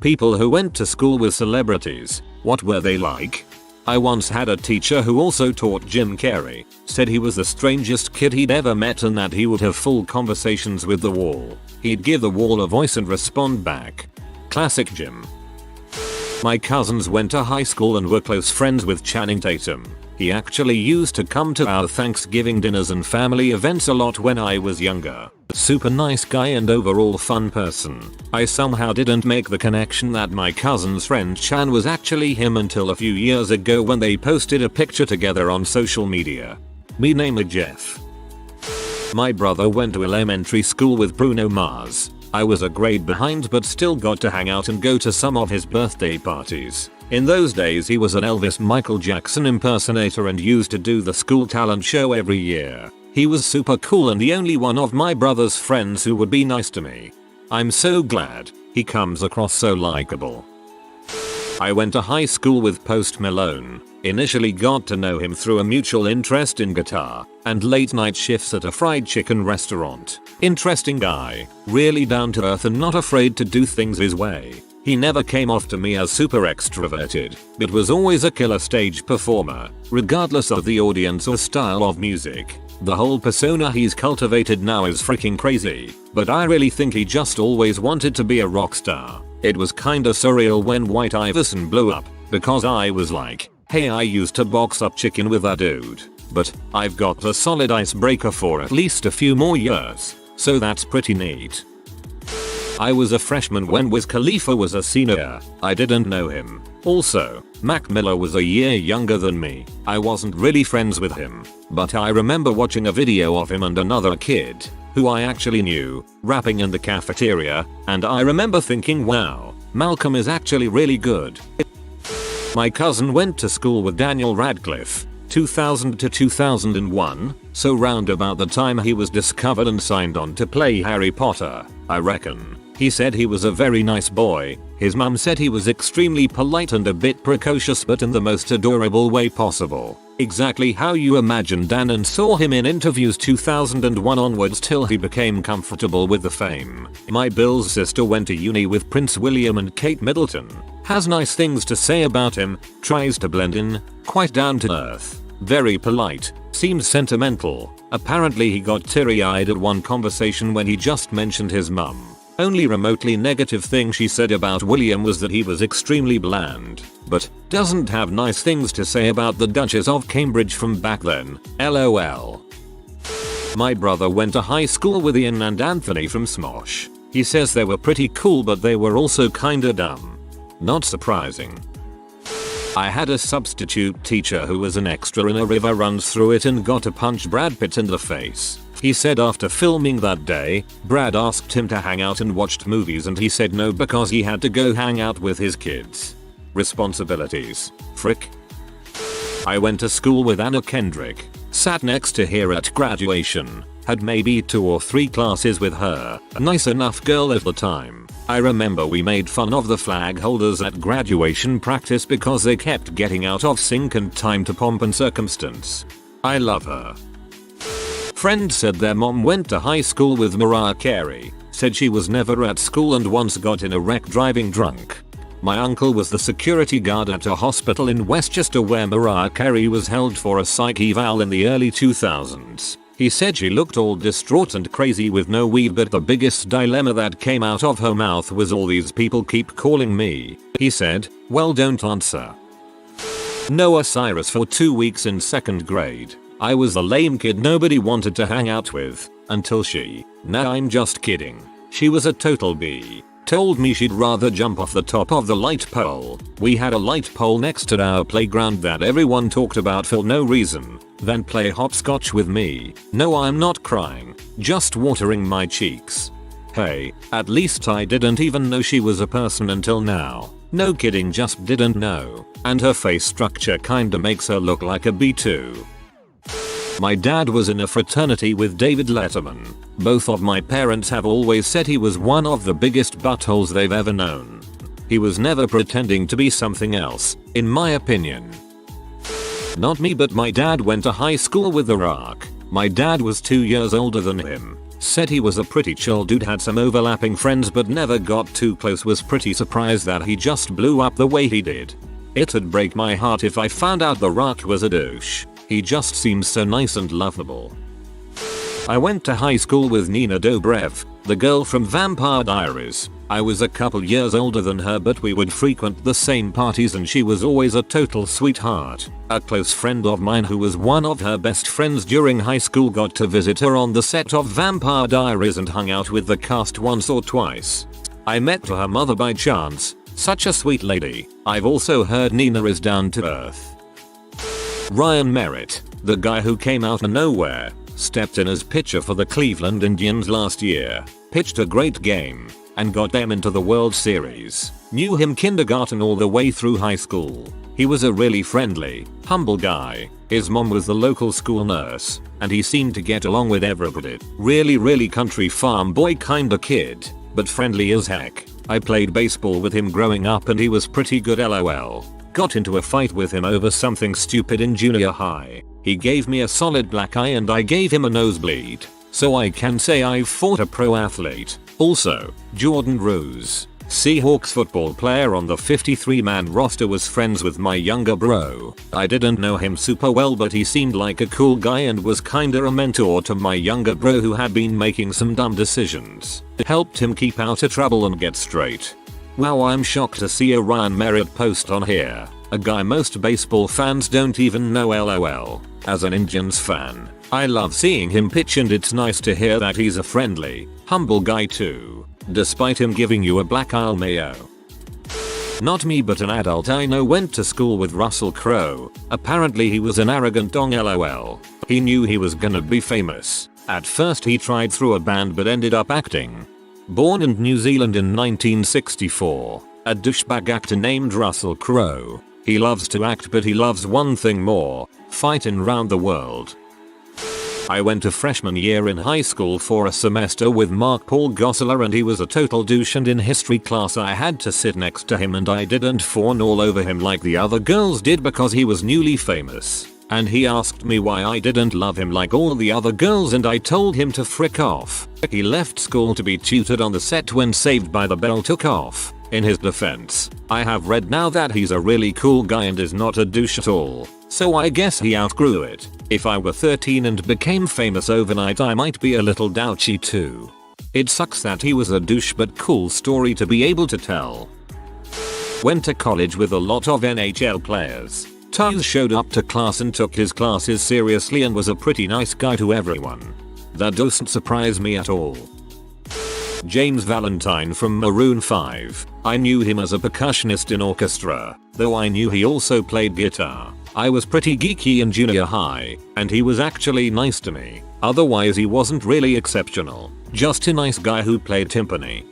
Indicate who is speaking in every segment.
Speaker 1: People who went to school with celebrities, what were they like? I once had a teacher who also taught Jim Carrey, said he was the strangest kid he'd ever met and that he would have full conversations with the wall. He'd give the wall a voice and respond back. Classic Jim. My cousins went to high school and were close friends with Channing Tatum. He actually used to come to our Thanksgiving dinners and family events a lot when I was younger. Super nice guy and overall fun person. I somehow didn't make the connection that my cousin's friend Chan was actually him until a few years ago when they posted a picture together on social media. Me name Jeff. My brother went to elementary school with Bruno Mars. I was a grade behind but still got to hang out and go to some of his birthday parties. In those days he was an Elvis Michael Jackson impersonator and used to do the school talent show every year. He was super cool and the only one of my brother's friends who would be nice to me. I'm so glad. He comes across so likable. I went to high school with Post Malone. Initially got to know him through a mutual interest in guitar and late night shifts at a fried chicken restaurant. Interesting guy, really down to earth and not afraid to do things his way. He never came off to me as super extroverted, but was always a killer stage performer, regardless of the audience or style of music. The whole persona he's cultivated now is freaking crazy, but I really think he just always wanted to be a rock star. It was kinda surreal when White Iverson blew up, because I was like, hey, I used to box up chicken with that dude, but I've got a solid icebreaker for at least a few more years, so that's pretty neat. I was a freshman when Wiz Khalifa was a senior. I didn't know him. Also, Mac Miller was a year younger than me. I wasn't really friends with him, but I remember watching a video of him and another kid, who I actually knew, rapping in the cafeteria, and I remember thinking, wow, Malcolm is actually really good. My cousin went to school with Daniel Radcliffe, 2000 to 2001, so round about the time he was discovered and signed on to play Harry Potter, I reckon. He said he was a very nice boy. His mum said he was extremely polite and a bit precocious but in the most adorable way possible. Exactly how you imagine Dan, and saw him in interviews 2001 onwards till he became comfortable with the fame. My Bill's sister went to uni with Prince William and Kate Middleton. Has nice things to say about him, tries to blend in, quite down to earth, very polite, seems sentimental. Apparently he got teary-eyed at one conversation when he just mentioned his mum. Only remotely negative thing she said about William was that he was extremely bland, but doesn't have nice things to say about the Duchess of Cambridge from back then, lol. My brother went to high school with Ian and Anthony from Smosh. He says they were pretty cool but they were also kinda dumb. Not surprising. I had a substitute teacher who was an extra in A River Runs Through It and got to punch Brad Pitt in the face. He said after filming that day, Brad asked him to hang out and watched movies and he said no because he had to go hang out with his kids. Responsibilities. Frick. I went to school with Anna Kendrick. Sat next to her at graduation. Had maybe 2 or 3 classes with her. A nice enough girl at the time. I remember we made fun of the flag holders at graduation practice because they kept getting out of sync and time to pomp and circumstance. I love her. Friend said their mom went to high school with Mariah Carey. Said she was never at school and once got in a wreck driving drunk. My uncle was the security guard at a hospital in Westchester where Mariah Carey was held for a psych eval in the early 2000s. He said she looked all distraught and crazy with no weave, but the biggest dilemma that came out of her mouth was all these people keep calling me. He said, well, don't answer. Noah Cyrus for 2 weeks in 2nd grade. I was the lame kid nobody wanted to hang out with, until she, nah, I'm just kidding. She was a total B. Told me she'd rather jump off the top of the light pole. We had a light pole next to our playground that everyone talked about for no reason, than play hopscotch with me. No, I'm not crying, just watering my cheeks. Hey, at least I didn't even know she was a person until now. No kidding, just didn't know. And her face structure kinda makes her look like a B2. My dad was in a fraternity with David Letterman. Both of my parents have always said he was one of the biggest buttholes they've ever known. He was never pretending to be something else, in my opinion. Not me, but my dad went to high school with The Rock. My dad was 2 years older than him. Said he was a pretty chill dude, had some overlapping friends but never got too close, was pretty surprised that he just blew up the way he did. It'd break my heart if I found out the Rock was a douche. He just seems so nice and lovable. I went to high school with Nina Dobrev, the girl from Vampire Diaries. I was a couple years older than her, but we would frequent the same parties and she was always a total sweetheart. A close friend of mine who was one of her best friends during high school got to visit her on the set of Vampire Diaries and hung out with the cast once or twice. I met her mother by chance. Such a sweet lady. I've also heard Nina is down to earth. Ryan Merritt, the guy who came out of nowhere, stepped in as pitcher for the Cleveland Indians last year, pitched a great game, and got them into the World Series. Knew him kindergarten all the way through high school. He was a really friendly, humble guy. His mom was the local school nurse, and he seemed to get along with everybody. Really country farm boy kinda kid, but friendly as heck. I played baseball with him growing up and he was pretty good, lol. Got into a fight with him over something stupid in junior high. He gave me a solid black eye and I gave him a nosebleed. So I can say I've fought a pro athlete. Also, Jordan Rose, Seahawks football player on the 53-man roster, was friends with my younger bro. I didn't know him super well, but he seemed like a cool guy and was kinda a mentor to my younger bro who had been making some dumb decisions. Helped him keep out of trouble and get straight. Wow, I'm shocked to see a Ryan Merritt post on here. A guy most baseball fans don't even know, lol. As an Indians fan, I love seeing him pitch and it's nice to hear that he's a friendly, humble guy too, despite him giving you a black eye mayo. Not me, but an adult I know went to school with Russell Crowe. Apparently he was an arrogant dong, lol. He knew he was gonna be famous. At first he tried through a band but ended up acting. Born in New Zealand in 1964, a douchebag actor named Russell Crowe. He loves to act, but he loves one thing more: fighting around the world. I went to freshman year in high school for a semester with Mark Paul Gosselaar and he was a total douche, and in history class I had to sit next to him and I didn't fawn all over him like the other girls did because he was newly famous. And he asked me why I didn't love him like all the other girls and I told him to frick off. He left school to be tutored on the set when Saved by the Bell took off. In his defense, I have read now that he's a really cool guy and is not a douche at all. So I guess he outgrew it. If I were 13 and became famous overnight, I might be a little douchy too. It sucks that he was a douche, but cool story to be able to tell. Went to college with a lot of NHL players. Tuz showed up to class and took his classes seriously and was a pretty nice guy to everyone. That doesn't surprise me at all. James Valentine from Maroon 5. I knew him as a percussionist in orchestra, though I knew he also played guitar. I was pretty geeky in junior high, and he was actually nice to me. Otherwise he wasn't really exceptional, just a nice guy who played timpani.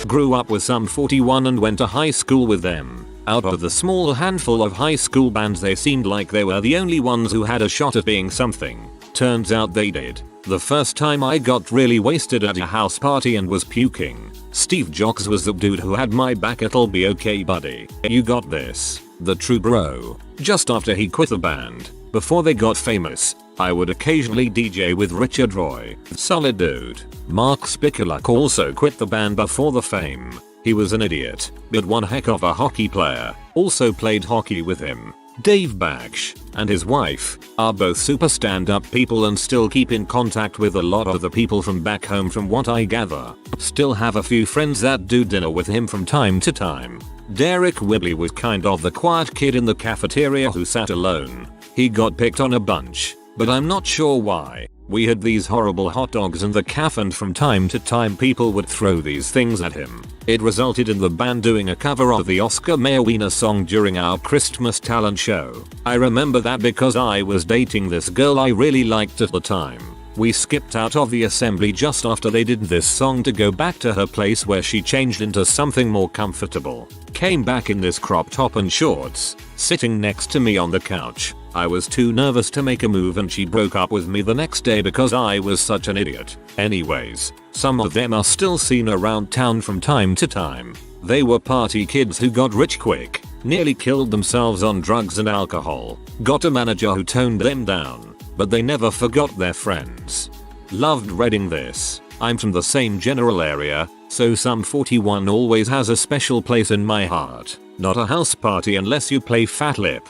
Speaker 1: Grew up with some 41 and went to high school with them. Out of the small handful of high school bands, they seemed like they were the only ones who had a shot at being something. Turns out they did. The first time I got really wasted at a house party and was puking, Steve Jocks was the dude who had my back. "It'll be okay, buddy. You got this." The true bro. Just after he quit the band, before they got famous, I would occasionally DJ with Richard Roy. Solid dude. Mark Spiculak also quit the band before the fame. He was an idiot, but one heck of a hockey player. Also played hockey with him. Dave Baksh and his wife are both super stand-up people and still keep in contact with a lot of the people from back home from what I gather. Still have a few friends that do dinner with him from time to time. Derek Whibley was kind of the quiet kid in the cafeteria who sat alone. He got picked on a bunch, but I'm not sure why. We had these horrible hot dogs in the cafe and from time to time people would throw these things at him. It resulted in the band doing a cover of the Oscar Mayer Wiener song during our Christmas talent show. I remember that because I was dating this girl I really liked at the time. We skipped out of the assembly just after they did this song to go back to her place where she changed into something more comfortable. Came back in this crop top and shorts, sitting next to me on the couch. I was too nervous to make a move and she broke up with me the next day because I was such an idiot. Anyways, some of them are still seen around town from time to time. They were party kids who got rich quick, nearly killed themselves on drugs and alcohol, got a manager who toned them down, but they never forgot their friends. Loved reading this. I'm from the same general area, so Sum 41 always has a special place in my heart. Not a house party unless you play Fat Lip.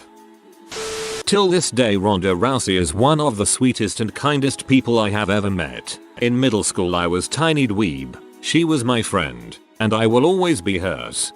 Speaker 1: Till this day Ronda Rousey is one of the sweetest and kindest people I have ever met. In middle school I was tiny dweeb. She was my friend, and I will always be hers.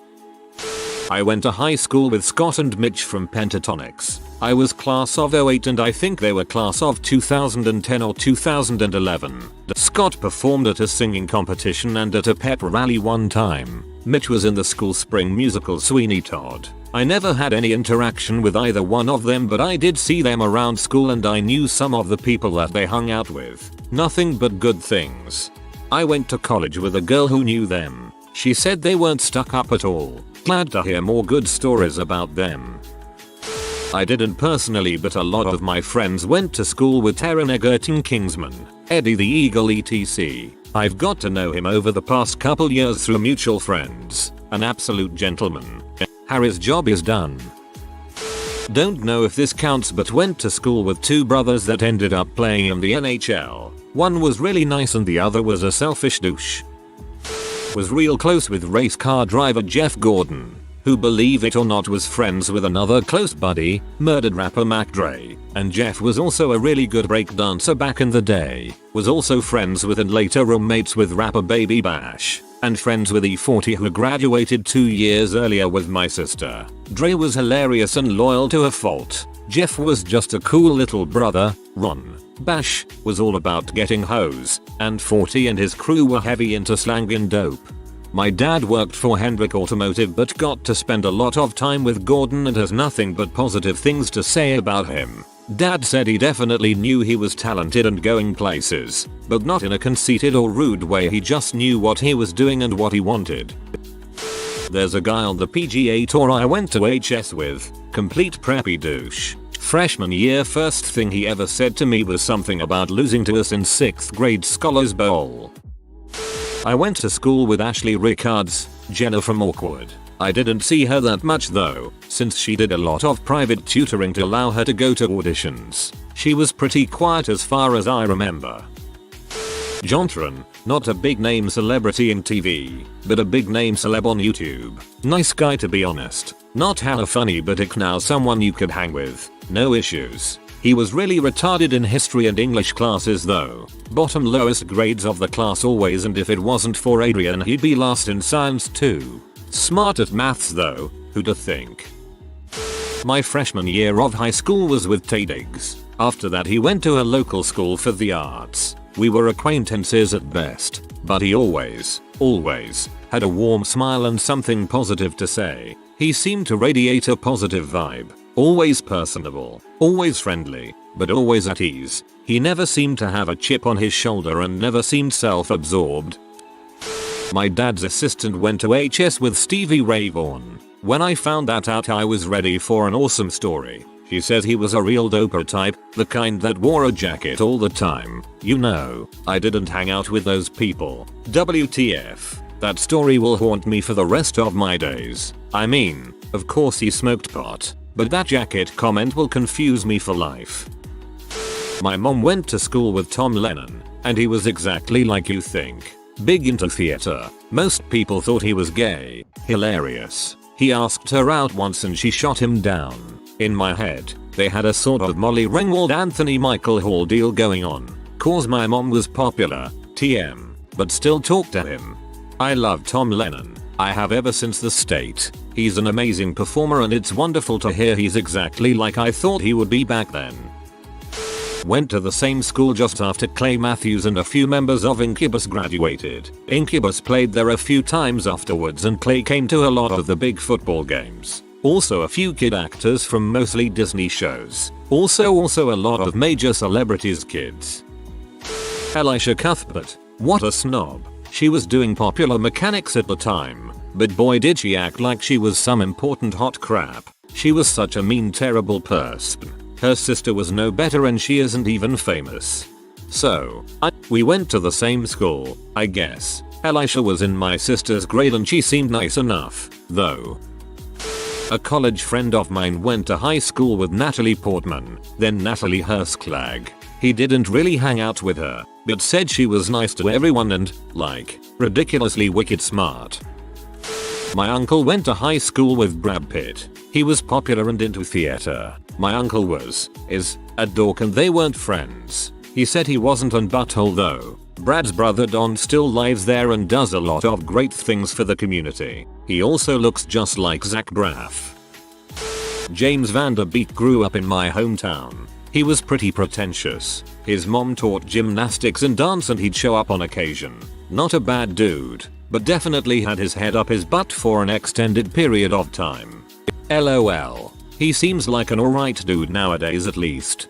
Speaker 1: I went to high school with Scott and Mitch from Pentatonics. I was class of '08 and I think they were class of 2010 or 2011. Scott performed at a singing competition and at a pep rally one time. Mitch was in the school spring musical Sweeney Todd. I never had any interaction with either one of them, but I did see them around school and I knew some of the people that they hung out with. Nothing but good things. I went to college with a girl who knew them. She said they weren't stuck up at all. Glad to hear more good stories about them. I didn't personally, but a lot of my friends went to school with Taron Egerton Kingsman, Eddie the Eagle etc. I've got to know him over the past couple years through mutual friends. An absolute gentleman. Harry's job is done. Don't know if this counts, but went to school with two brothers that ended up playing in the NHL. One was really nice and the other was a selfish douche. Was real close with race car driver Jeff Gordon, who, believe it or not, was friends with another close buddy, murdered rapper Mac Dre, and Jeff was also a really good breakdancer back in the day, was also friends with and later roommates with rapper Baby Bash, and friends with E40 who graduated 2 years earlier with my sister. Dre was hilarious and loyal to a fault. Jeff was just a cool little brother. Ron Bash was all about getting hoes, and 40 and his crew were heavy into slang and dope. My dad worked for Hendrick Automotive but got to spend a lot of time with Gordon and has nothing but positive things to say about him. Dad said he definitely knew he was talented and going places, but not in a conceited or rude way. He just knew what he was doing and what he wanted. There's a guy on the PGA Tour I went to HS with, complete preppy douche. Freshman year, first thing he ever said to me was something about losing to us in 6th grade Scholars Bowl. I went to school with Ashley Rickards, Jenna from Awkward. I didn't see her that much though, since she did a lot of private tutoring to allow her to go to auditions. She was pretty quiet as far as I remember. Jontron, not a big name celebrity in TV, but a big name celeb on YouTube. Nice guy to be honest. Not hella funny, but now someone you could hang with. No issues. He was really retarded in history and English classes though. Bottom lowest grades of the class always, and if it wasn't for Adrian he'd be last in science too. Smart at maths though, who'da think. My freshman year of high school was with Tay Diggs. After that he went to a local school for the arts. We were acquaintances at best, but he always had a warm smile and something positive to say. He seemed to radiate a positive vibe. Always personable, always friendly, but always at ease. He never seemed to have a chip on his shoulder and never seemed self-absorbed. My dad's assistant went to HS with Stevie Ray Vaughan. When I found that out I was ready for an awesome story. She said he was a real doper type, the kind that wore a jacket all the time. You know, I didn't hang out with those people. WTF. That story will haunt me for the rest of my days. I mean, of course he smoked pot, but that jacket comment will confuse me for life. My mom went to school with Tom Lennon, and he was exactly like you think. Big into theater. Most people thought he was gay. Hilarious. He asked her out once and she shot him down. In my head, they had a sort of Molly Ringwald Anthony Michael Hall deal going on. Cause my mom was popular, TM, but still talked to him. I love Tom Lennon. I have ever since the state. He's an amazing performer and it's wonderful to hear he's exactly like I thought he would be back then. Went to the same school just after Clay Matthews and a few members of Incubus graduated. Incubus played there a few times afterwards and Clay came to a lot of the big football games. Also a few kid actors from mostly Disney shows. Also a lot of major celebrities' kids. Elisha Cuthbert. What a snob. She was doing Popular Mechanics at the time, but boy did she act like she was some important hot crap. She was such a mean, terrible person. Her sister was no better and she isn't even famous. So, we went to the same school, I guess. Elisha was in my sister's grade and she seemed nice enough, though. A college friend of mine went to high school with Natalie Portman, then Natalie Hersklag. He didn't really hang out with her, but said she was nice to everyone and, ridiculously wicked smart. My uncle went to high school with Brad Pitt. He was popular and into theater. My uncle is a dork and they weren't friends. He said he wasn't on Butthole though. Brad's brother Don still lives there and does a lot of great things for the community. He also looks just like Zach Braff. James Vanderbeek grew up in my hometown. He was pretty pretentious. His mom taught gymnastics and dance and he'd show up on occasion. Not a bad dude, but definitely had his head up his butt for an extended period of time. LOL. He seems like an alright dude nowadays at least.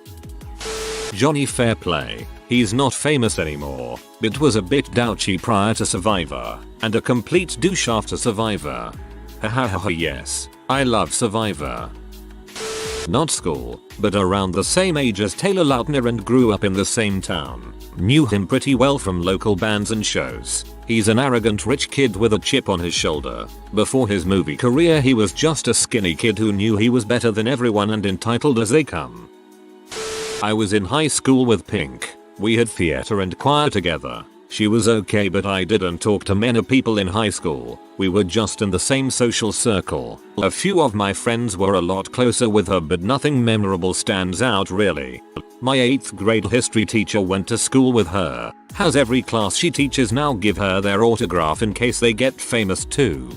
Speaker 1: Johnny Fairplay. He's not famous anymore, but was a bit douchey prior to Survivor, and a complete douche after Survivor. Hahaha yes, I love Survivor. Not school, but around the same age as Taylor Lautner and grew up in the same town. Knew him pretty well from local bands and shows. He's an arrogant rich kid with a chip on his shoulder. Before his movie career he was just a skinny kid who knew he was better than everyone and entitled as they come. I was in high school with Pink. We had theater and choir together. She was okay but I didn't talk to many people in high school. We were just in the same social circle. A few of my friends were a lot closer with her but nothing memorable stands out really. My 8th grade history teacher went to school with her. Has every class she teaches now give her their autograph in case they get famous too.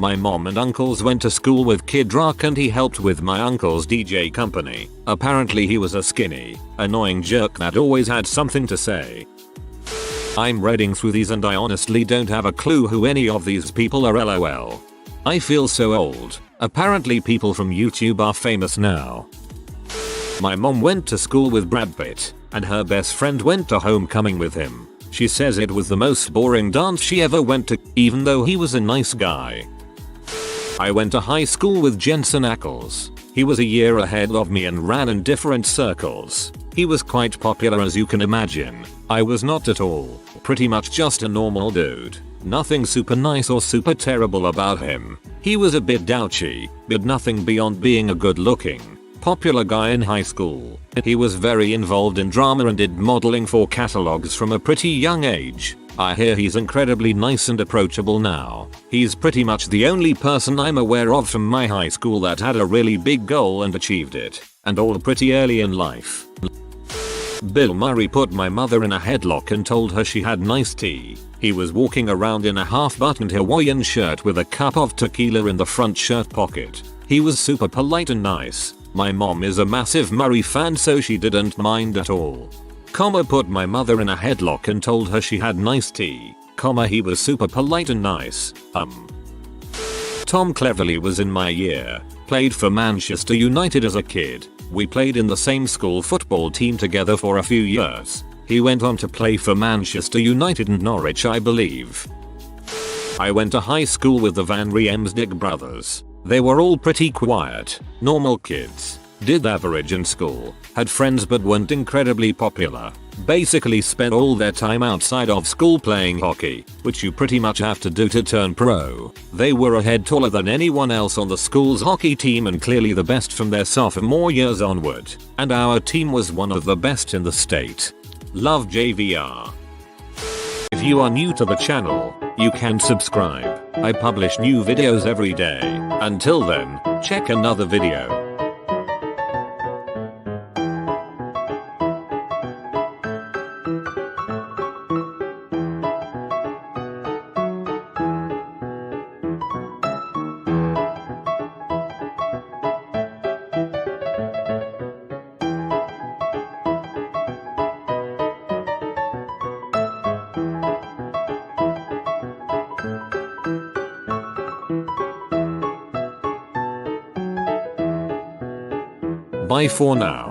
Speaker 1: My mom and uncles went to school with Kid Rock and he helped with my uncle's DJ company. Apparently he was a skinny, annoying jerk that always had something to say. I'm reading through these and I honestly don't have a clue who any of these people are lol. I feel so old. Apparently people from YouTube are famous now. My mom went to school with Brad Pitt, and her best friend went to homecoming with him. She says it was the most boring dance she ever went to, even though he was a nice guy. I went to high school with Jensen Ackles. He was a year ahead of me and ran in different circles. He was quite popular as you can imagine. I was not at all. Pretty much just a normal dude. Nothing super nice or super terrible about him. He was a bit douchey, but nothing beyond being a good looking, popular guy in high school. He was very involved in drama and did modeling for catalogs from a pretty young age. I hear he's incredibly nice and approachable now. He's pretty much the only person I'm aware of from my high school that had a really big goal and achieved it, and all pretty early in life. Bill Murray put my mother in a headlock and told her she had nice tea. He was walking around in a half-buttoned Hawaiian shirt with a cup of tequila in the front shirt pocket. He was super polite and nice. My mom is a massive Murray fan so she didn't mind at all. Put my mother in a headlock and told her she had nice tea. He was super polite and nice. Tom Cleverley was in my year. Played for Manchester United as a kid. We played in the same school football team together for a few years. He went on to play for Manchester United and Norwich I believe. I went to high school with the Van Riemsdyk brothers. They were all pretty quiet, normal kids. Did average in school, had friends but weren't incredibly popular. Basically spent all their time outside of school playing hockey, which you pretty much have to do to turn pro. They were a head taller than anyone else on the school's hockey team and clearly the best from their sophomore years onward. And our team was one of the best in the state. Love JVR. If you are new to the channel, you can subscribe. I publish new videos every day. Until then, check another video. Bye for now.